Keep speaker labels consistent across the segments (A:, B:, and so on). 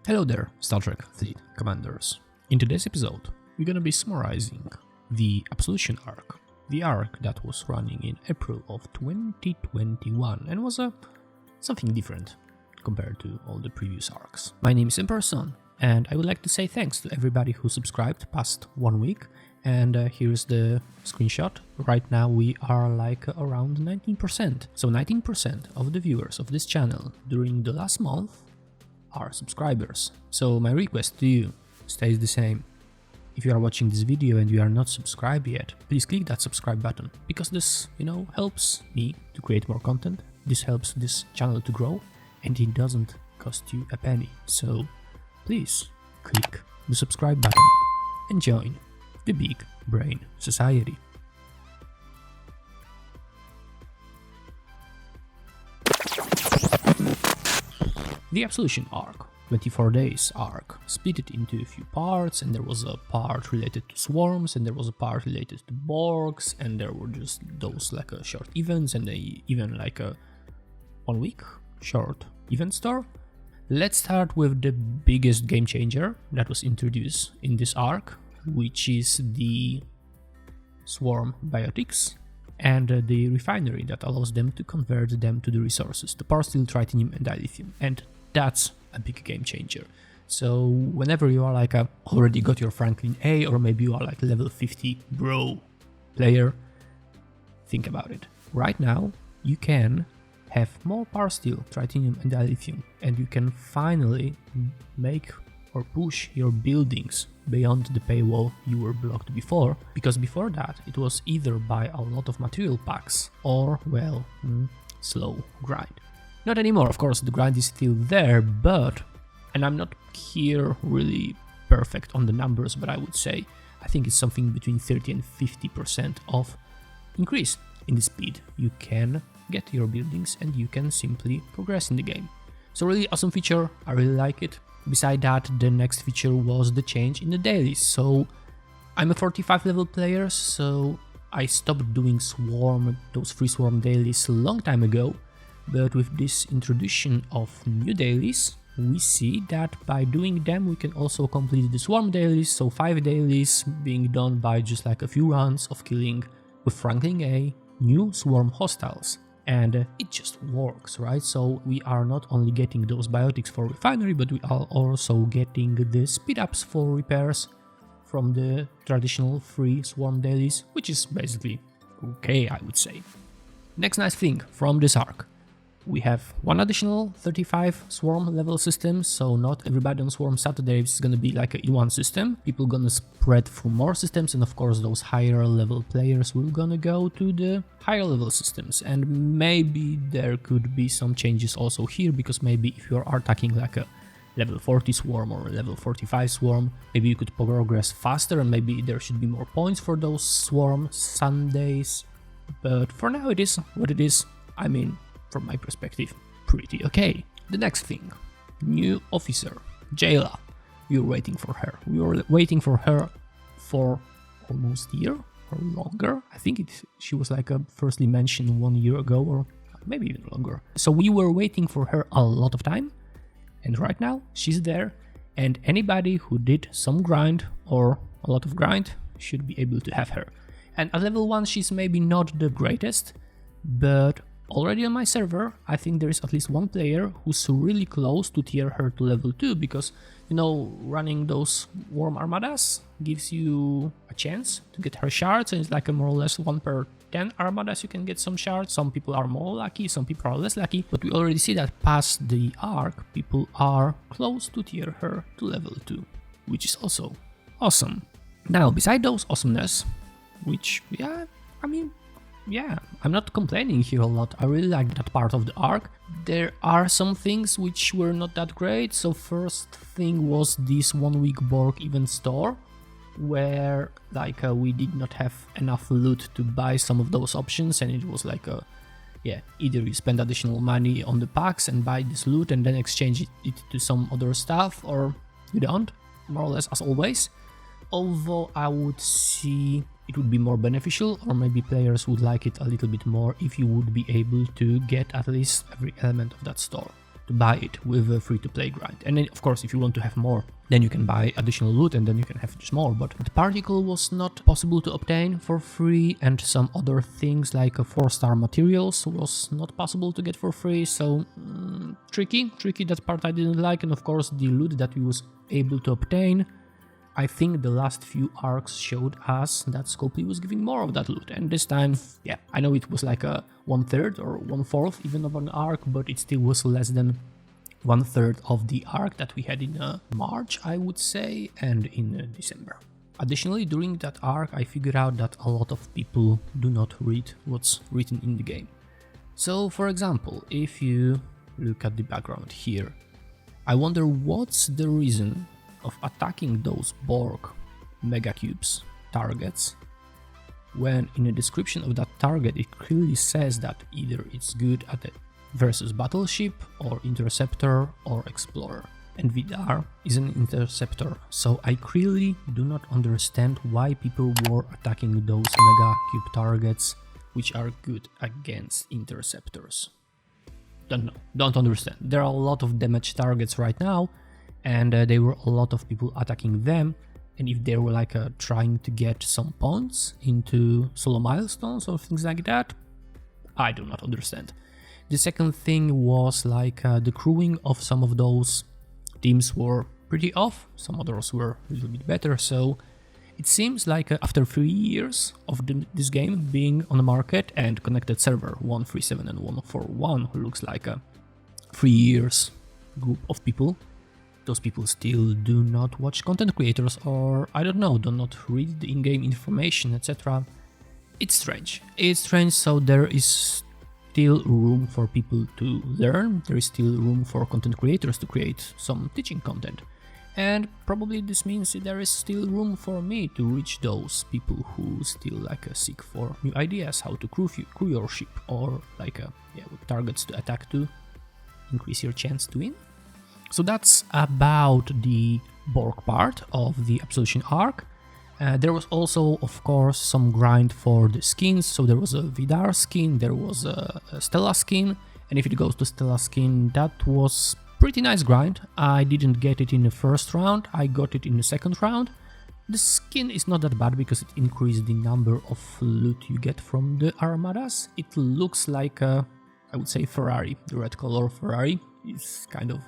A: Hello there, Star Trek Fleet Commanders. In today's episode, we're gonna be summarizing the Absolution Arc, the arc that was running in April of 2021 and was something different compared to all the previous arcs. My name is Imperson, and I would like to say thanks to everybody who subscribed past 1 week. And here's the screenshot. Right now we are like around 19%. So 19% of the viewers of this channel during the last month are subscribers. So my request to you stays the same. If you are watching this video and you are not subscribed yet, please click that subscribe button, because this, helps me to create more content. This helps this channel to grow, and it doesn't cost you a penny. So please click the subscribe button and join the Big Brain Society. The Absolution Arc, 24 days arc, split it into a few parts, and there was a part related to swarms, and there was a part related to Borgs, and there were just those like short events, and even like a 1 week short event store. Let's start with the biggest game changer that was introduced in this arc, which is the swarm biotics and the refinery that allows them to convert them to the resources, the power steel, tritanium and dilithium. And that's a big game changer. So whenever you are like already got your Franklin A, or maybe you are like level 50 bro player, think about it. Right now you can have more power steel, tritanium and dilithium, and you can finally make or push your buildings beyond the paywall you were blocked before, because before that it was either by a lot of material packs or, well, slow grind. Not anymore, of course, the grind is still there, but, and I'm not here really perfect on the numbers, but I would say I think it's something between 30 and 50% of increase in the speed you can get your buildings, and you can simply progress in the game. So really awesome feature, I really like it. Beside that, the next feature was the change in the dailies. So I'm a 45 level player, so I stopped doing those free swarm dailies a long time ago. But with this introduction of new dailies, we see that by doing them we can also complete the swarm dailies. So 5 dailies being done by just like a few runs of killing with Franklin A new swarm hostiles. And it just works, right? So we are not only getting those biotics for refinery, but we are also getting the speed ups for repairs from the traditional free swarm dailies, which is basically okay, I would say. Next nice thing from this arc, we have one additional 35 swarm level system, so not everybody on Swarm Saturday is gonna be like a E1 system. People gonna spread through more systems, and of course those higher level players will gonna go to the higher level systems. And maybe there could be some changes also here, because maybe if you are attacking like a level 40 swarm or a level 45 swarm, maybe you could progress faster, and maybe there should be more points for those swarm Sundays. But for now it is what it is. I mean, from my perspective, pretty okay. The next thing, new officer, Jayla. We were waiting for her. We were waiting for her for almost a year or longer. I think she was like firstly mentioned 1 year ago, or maybe even longer. So we were waiting for her a lot of time, and right now she's there, and anybody who did some grind or a lot of grind should be able to have her. And at level 1 she's maybe not the greatest, but already on my server, I think there is at least one player who's really close to tier her to level 2, because, running those warm armadas gives you a chance to get her shards, and it's like a more or less 1 per 10 armadas you can get some shards. Some people are more lucky, some people are less lucky, but we already see that past the arc, people are close to tier her to level 2, which is also awesome. Now, beside those awesomeness, which, I'm not complaining here a lot. I really like that part of the arc. There are some things which were not that great. So first thing was this 1 week Borg event store, where we did not have enough loot to buy some of those options, and it was like either you spend additional money on the packs and buy this loot and then exchange it to some other stuff, or you don't, more or less as always. Although I would see it would be more beneficial, or maybe players would like it a little bit more if you would be able to get at least every element of that store. to buy it with a free-to-play grind. And then, of course, if you want to have more, then you can buy additional loot and then you can have just more. But the particle was not possible to obtain for free, and some other things like 4-star materials was not possible to get for free. So tricky, that part I didn't like. And of course, the loot that we was able to obtain, I think the last few arcs showed us that Scopely was giving more of that loot, and this time, yeah, I know it was like a 1/3 or 1/4 even of an arc, but it still was less than 1/3 of the arc that we had in March, I would say, and in December. Additionally, during that arc, I figured out that a lot of people do not read what's written in the game. So, for example, if you look at the background here, I wonder what's the reason of attacking those Borg megacubes targets when in the description of that target it clearly says that either it's good at a versus battleship or interceptor or explorer, and Vidar is an interceptor, so I clearly do not understand why people were attacking those megacube targets which are good against interceptors. Don't understand. There are a lot of damaged targets right now, and there were a lot of people attacking them, and if they were like trying to get some points into solo milestones or things like that, I do not understand. The second thing was like the crewing of some of those teams were pretty off, some others were a little bit better, so it seems like after 3 years of this game being on the market and connected server 137 and 141, who looks like a 3 years group of people, those people still do not watch content creators, or I don't know, do not read the in-game information, etc. It's strange, so there is still room for people to learn, there is still room for content creators to create some teaching content. And probably this means there is still room for me to reach those people who still like seek for new ideas, how to crew your ship, or like with targets to attack to increase your chance to win. So that's about the Borg part of the Absolution Arc. There was also, of course, some grind for the skins. So there was a Vidar skin, there was a Stella skin, and if it goes to Stella skin, that was pretty nice grind. I didn't get it in the first round, I got it in the second round. The skin is not that bad because it increased the number of loot you get from the armadas. It looks like I would say Ferrari, the red color Ferrari. It's kind of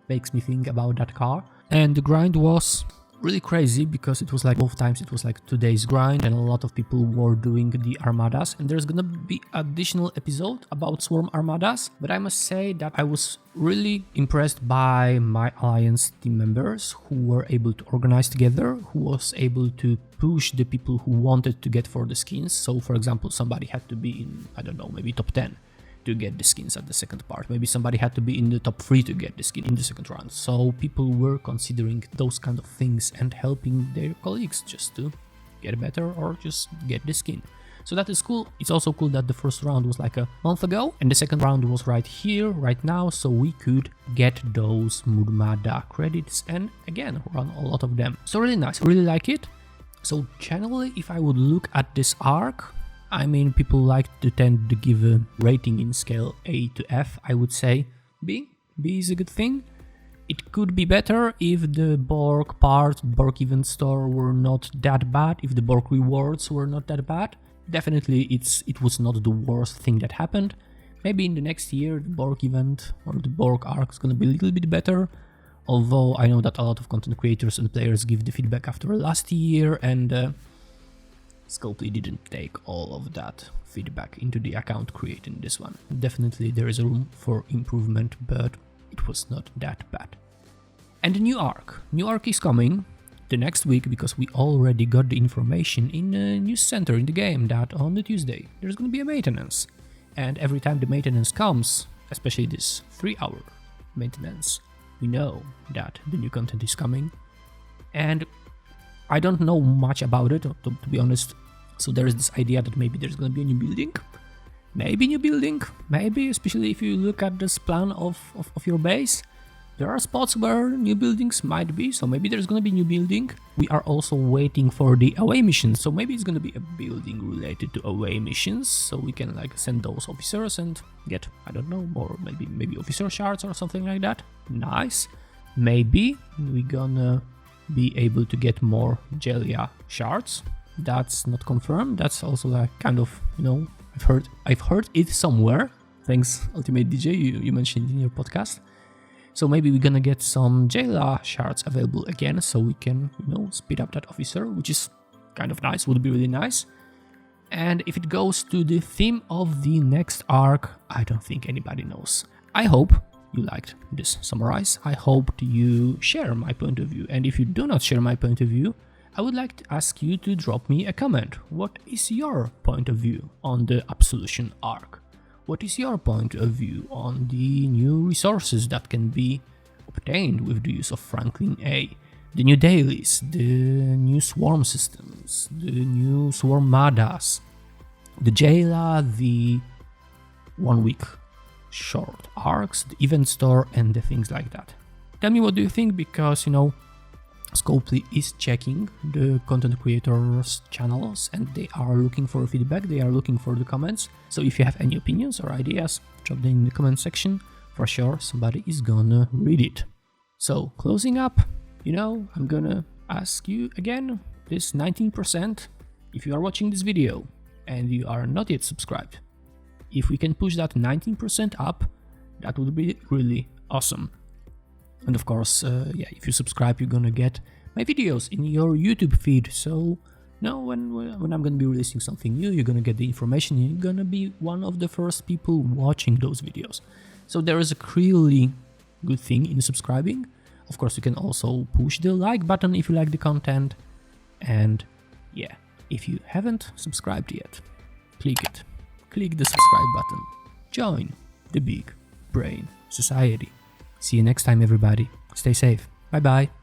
A: makes me think about that car. And the grind was really crazy because it was like both times it was like 2 days grind and a lot of people were doing the armadas, and there's gonna be additional episode about swarm armadas. But I must say that I was really impressed by my alliance team members who were able to organize together, who was able to push the people who wanted to get for the skins. So for example, somebody had to be in, I don't know, maybe top 10 to get the skins at the second part. Maybe somebody had to be in the top 3 to get the skin in the second round. So people were considering those kind of things and helping their colleagues just to get better or just get the skin. So that is cool. It's also cool that the first round was like a month ago and the second round was right here, right now, so we could get those Murmada credits and again run a lot of them. So really nice, really like it. So generally, if I would look at this arc, I mean, people like to tend to give a rating in scale A to F, I would say B. B is a good thing. It could be better if the Borg part, Borg event store were not that bad, if the Borg rewards were not that bad. Definitely it was not the worst thing that happened. Maybe in the next year the Borg event or the Borg arc is gonna be a little bit better. Although I know that a lot of content creators and players give the feedback after last year, and Scopely didn't take all of that feedback into the account creating this one. Definitely there is a room for improvement, but it was not that bad. And the new arc. New arc is coming the next week because we already got the information in the news center in the game that on the Tuesday there's going to be a maintenance. And every time the maintenance comes, especially this 3-hour maintenance, we know that the new content is coming. And I don't know much about it, to be honest. So there is this idea that maybe there's going to be a new building. Maybe, especially if you look at this plan of your base. There are spots where new buildings might be, so maybe there's gonna be new building. We are also waiting for the away missions, so maybe it's gonna be a building related to away missions, so we can like send those officers and get, I don't know, more maybe officer shards or something like that. Nice. Maybe we're gonna be able to get more Gelia shards. That's not confirmed. That's also like kind of, you know, I've heard it somewhere. Thanks, Ultimate DJ, you mentioned it in your podcast. So maybe we're gonna get some Gelia shards available again, so we can, you know, speed up that officer, which is kind of nice, would be really nice. And if it goes to the theme of the next arc, I don't think anybody knows. I hope you liked this summarize. I hope you share my point of view. And if you do not share my point of view, I would like to ask you to drop me a comment. What is your point of view on the Absolution Arc? What is your point of view on the new resources that can be obtained with the use of Franklin A? The new dailies, the new swarm systems, the new swarm madas, the Jayla, the 1 week short arcs, the event store, and the things like that. Tell me what do you think, because, you know, Scopely is checking the content creators' channels and they are looking for feedback, they are looking for the comments. So if you have any opinions or ideas, drop them in the comment section. For sure, somebody is gonna read it. So, closing up, you know, I'm gonna ask you again, this 19%, if you are watching this video and you are not yet subscribed, if we can push that 19% up, that would be really awesome. And of course, yeah, if you subscribe, you're gonna get my videos in your YouTube feed. So, now when I'm gonna be releasing something new, you're gonna get the information. You're gonna be one of the first people watching those videos. So there is a really good thing in subscribing. Of course, you can also push the like button if you like the content. And yeah, if you haven't subscribed yet, click it. Click the subscribe button. Join the Big Brain Society. See you next time, everybody. Stay safe. Bye bye.